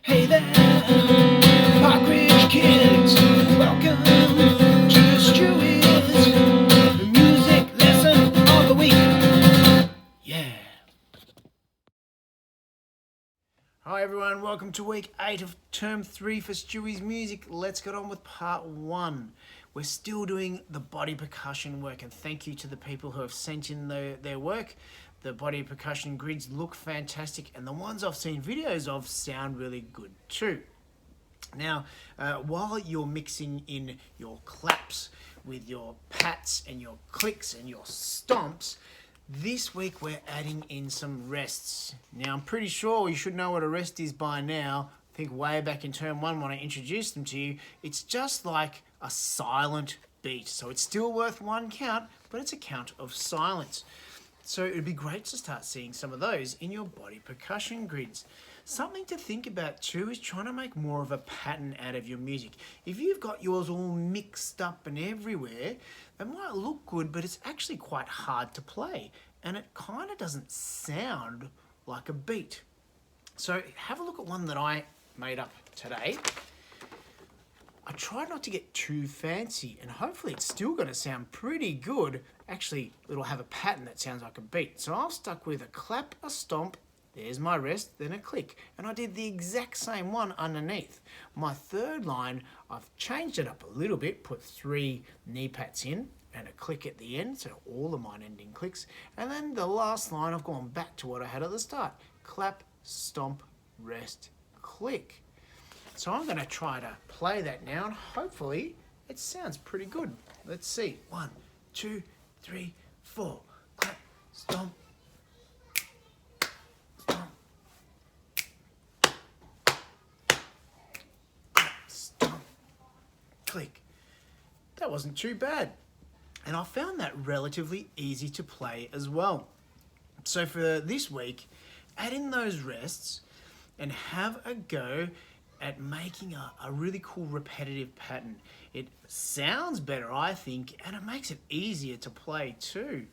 Hey there, Park Ridge kids, welcome to STEWY'S, the music lesson of the week. Yeah. Hi everyone, welcome to week 8 of term 3 for STEWY'S music. Let's get on with part 1. We're still doing the body percussion work, and thank you to the people who have sent in their work. The body percussion grids look fantastic, and the ones I've seen videos of sound really good too. Now, while you're mixing in your claps with your pats and your clicks and your stomps, this week we're adding in some rests. Now, I'm pretty sure you should know what a rest is by now. I think way back in term 1 when I introduced them to you, it's just like a silent beat. So it's still worth 1 count, but it's a count of silence. So it'd be great to start seeing some of those in your body percussion grids. Something to think about too is trying to make more of a pattern out of your music. If you've got yours all mixed up and everywhere, it might look good, but it's actually quite hard to play. And it kind of doesn't sound like a beat. So have a look at one that I made up today. I tried not to get too fancy, and hopefully it's still going to sound pretty good. Actually, it'll have a pattern that sounds like a beat. So I've stuck with a clap, a stomp, there's my rest, then a click. And I did the exact same one underneath. My third line, I've changed it up a little bit, put 3 knee pats in and a click at the end, so all of mine ending clicks. And then the last line, I've gone back to what I had at the start. Clap, stomp, rest, click. So I'm going to try to play that now, and hopefully it sounds pretty good. Let's see. 1, 2, 3, 4. Clap, stomp, stomp, clap, stomp, click. That wasn't too bad. And I found that relatively easy to play as well. So for this week, add in those rests and have a go at making a really cool repetitive pattern. It sounds better, I think, and it makes it easier to play too.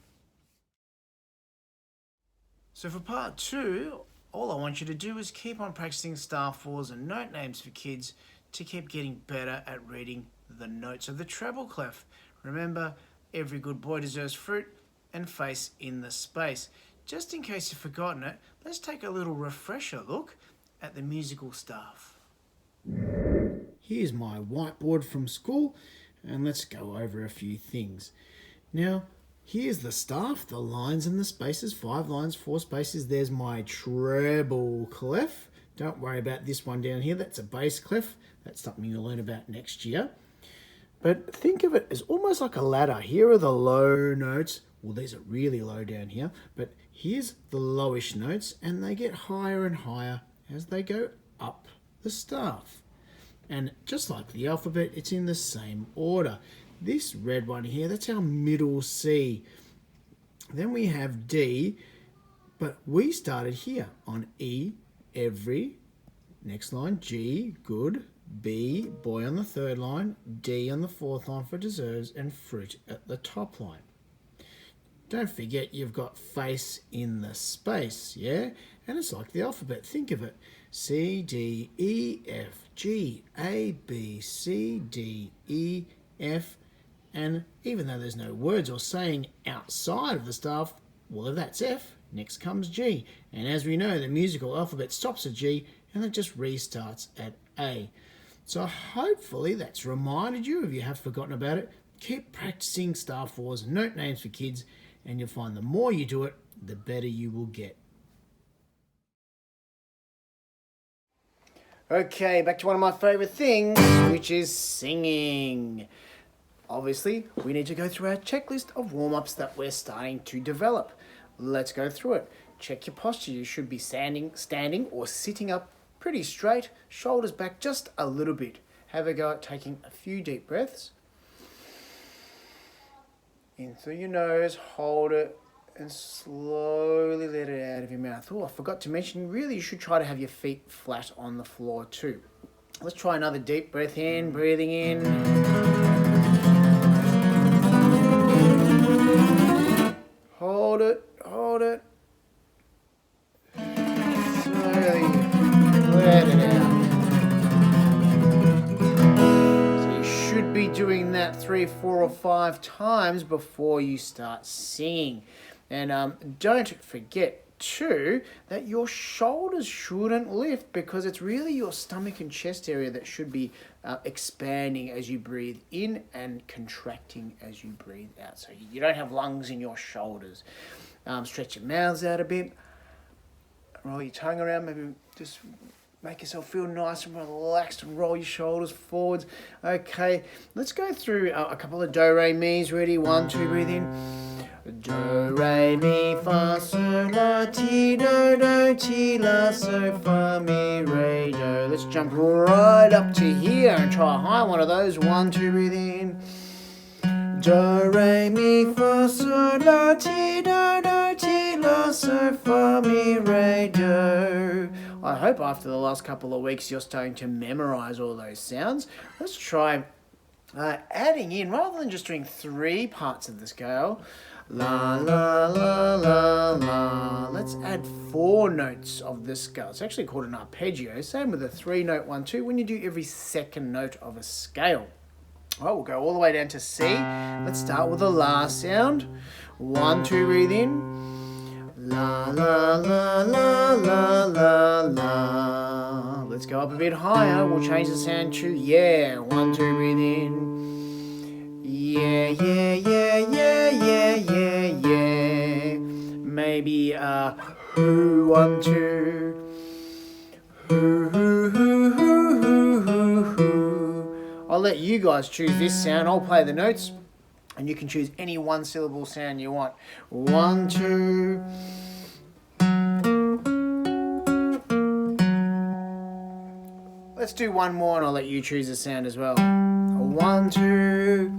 So for part 2, all I want you to do is keep on practicing star fours and note names for kids to keep getting better at reading the notes of the treble clef. Remember, every good boy deserves fruit and face in the space. Just in case you've forgotten it, let's take a little refresher look at the musical staff. Here's my whiteboard from school, and let's go over a few things. Now, here's the staff, the lines and the spaces, 5 lines, 4 spaces. There's my treble clef. Don't worry about this one down here, that's a bass clef. That's something you'll learn about next year. But think of it as almost like a ladder. Here are the low notes. Well, these are really low down here, but here's the lowish notes, and they get higher and higher as they go up the staff. And just like the alphabet, it's in the same order. This red one here, that's our middle C. Then we have D, but we started here on E, every. Next line, G, good. B, boy on the 3rd line. D on the 4th line for deserves, and fruit at the top line. Don't forget you've got face in the space, yeah? And it's like the alphabet. Think of it. C, D, E, F, G, A, B, C, D, E, F. And even though there's no words or saying outside of the staff, well, if that's F, next comes G. And as we know, the musical alphabet stops at G and it just restarts at A. So hopefully that's reminded you, if you have forgotten about it, keep practicing star fours and note names for kids, and you'll find the more you do it, the better you will get. Okay, back to one of my favourite things, which is singing. Obviously, we need to go through our checklist of warm-ups that we're starting to develop. Let's go through it. Check your posture. You should be standing or sitting up pretty straight, shoulders back just a little bit. Have a go at taking a few deep breaths. In through your nose, hold it, and slowly let it out of your mouth. Oh, I forgot to mention, really you should try to have your feet flat on the floor too. Let's try another deep breath in, breathing in. Hold it, hold it. Slowly let it out. doing that 3, 4, or 5 times before you start singing. And don't forget too that your shoulders shouldn't lift, because it's really your stomach and chest area that should be expanding as you breathe in and contracting as you breathe out. So you don't have lungs in your shoulders. Stretch your mouths out a bit. Roll your tongue around. Maybe just make yourself feel nice and relaxed and roll your shoulders forwards. Okay, let's go through a couple of do, re, mi's. Ready? 1, 2, breathe in. Do, re, mi, fa, sol, la, ti, do, la, so, fa, mi, re, do. Let's jump right up to here and try a high one of those. 1, 2, breathe in. Do, re, mi, fa, sol, la, ti, do, la, so, fa, mi, re, do. I hope after the last couple of weeks you're starting to memorize all those sounds. Let's try adding in, rather than just doing 3 parts of the scale, la, la, la, la, la. Let's add 4 notes of the scale. It's actually called an arpeggio. Same with a 3-note 1, 2, when you do every second note of a scale. All right, we'll go all the way down to C. Let's start with the la sound. 1, 2, breathe in. La, la, la, la, la, la, la. Let's go up a bit higher. We'll change the sound to yeah. 1, 2, breathe in. Yeah, yeah, yeah, yeah, yeah, yeah, yeah. Maybe hoo, 1, 2. Hoo, hoo, hoo, hoo, hoo, hoo, hoo. I'll let you guys choose this sound. I'll play the notes, and you can choose any 1-syllable sound you want. 1, 2. Let's do one more, and I'll let you choose a sound as well. 1, 2.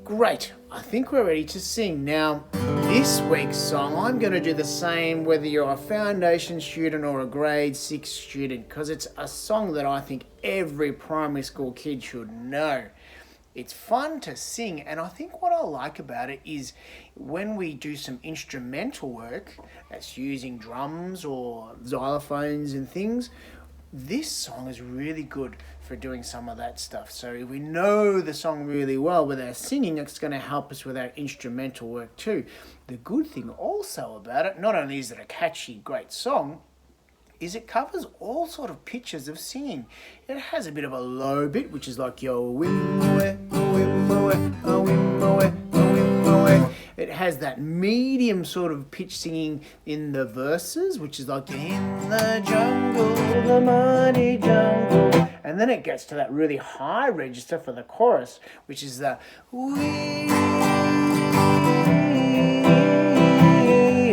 Great, I think we're ready to sing. Now, this week's song, I'm going to do the same whether you're a foundation student or a grade 6 student, because it's a song that I think every primary school kid should know. It's fun to sing, and I think what I like about it is when we do some instrumental work that's using drums or xylophones and things, this song is really good for doing some of that stuff. So if we know the song really well with our singing, it's going to help us with our instrumental work too. The good thing also about it, not only is it a catchy, great song, is it covers all sort of pitches of singing. It has a bit of a low bit, which is like yo wimmoe, wimmoe, wimmoe, wimmoe. It has that medium sort of pitch singing in the verses, which is like in the jungle, the mighty jungle. And then it gets to that really high register for the chorus, which is the wee,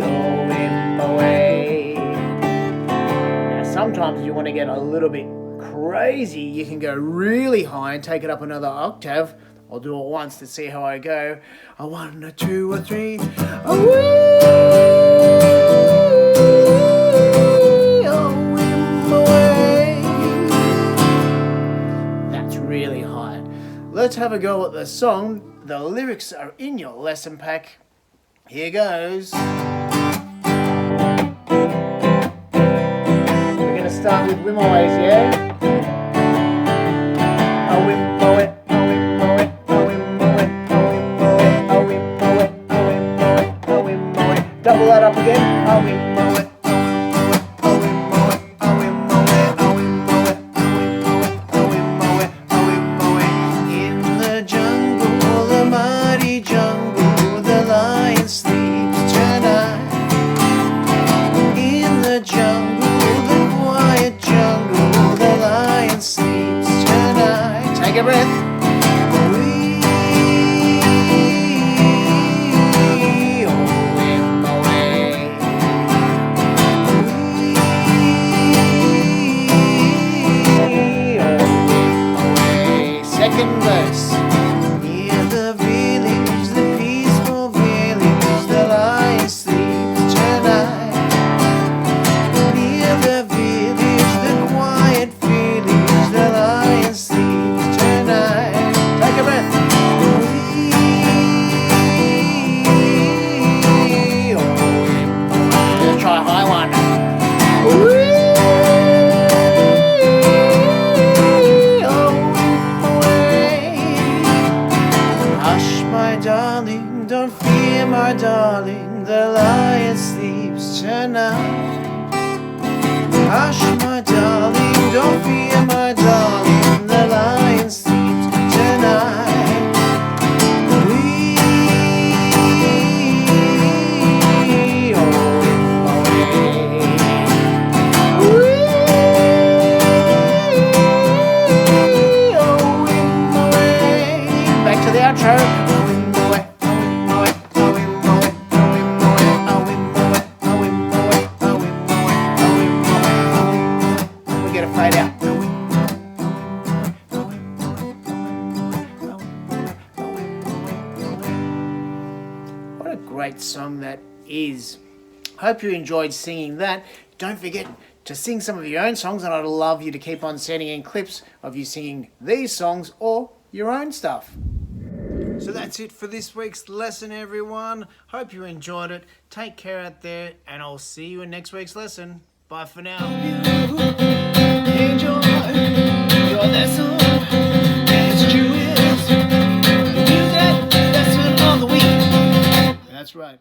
oh wimmoe. Now sometimes you want to get a little bit crazy, you can go really high and take it up another octave. I'll do it once to see how I go. A 1, a 2, a 3. A wee, oh, wimmoe. That's really high. Let's have a go at the song. The lyrics are in your lesson pack. Here goes. We're going to start with wimmoes, yeah? A wimmoe. Double that up again. In the jungle, the mighty jungle, the lion sleeps tonight. In the jungle, the quiet jungle, the lion sleeps tonight. Take a breath. Second verse. Near the village, the peaceful village, the lion sleeps tonight. Near the village, the quiet village, the lion sleeps tonight. darling, the lion sleeps tonight. Hush, my darling, don't fear, my darling, the lion sleeps tonight. Back to the outro. Fade out. What a great song that is. Hope you enjoyed singing that. Don't forget to sing some of your own songs, and I'd love you to keep on sending in clips of you singing these songs or your own stuff. So that's it for this week's lesson, everyone. Hope you enjoyed it. Take care out there, and I'll see you in next week's lesson. Bye for now. Enjoy your lesson. It's Stewy's music lesson of the week. That's right.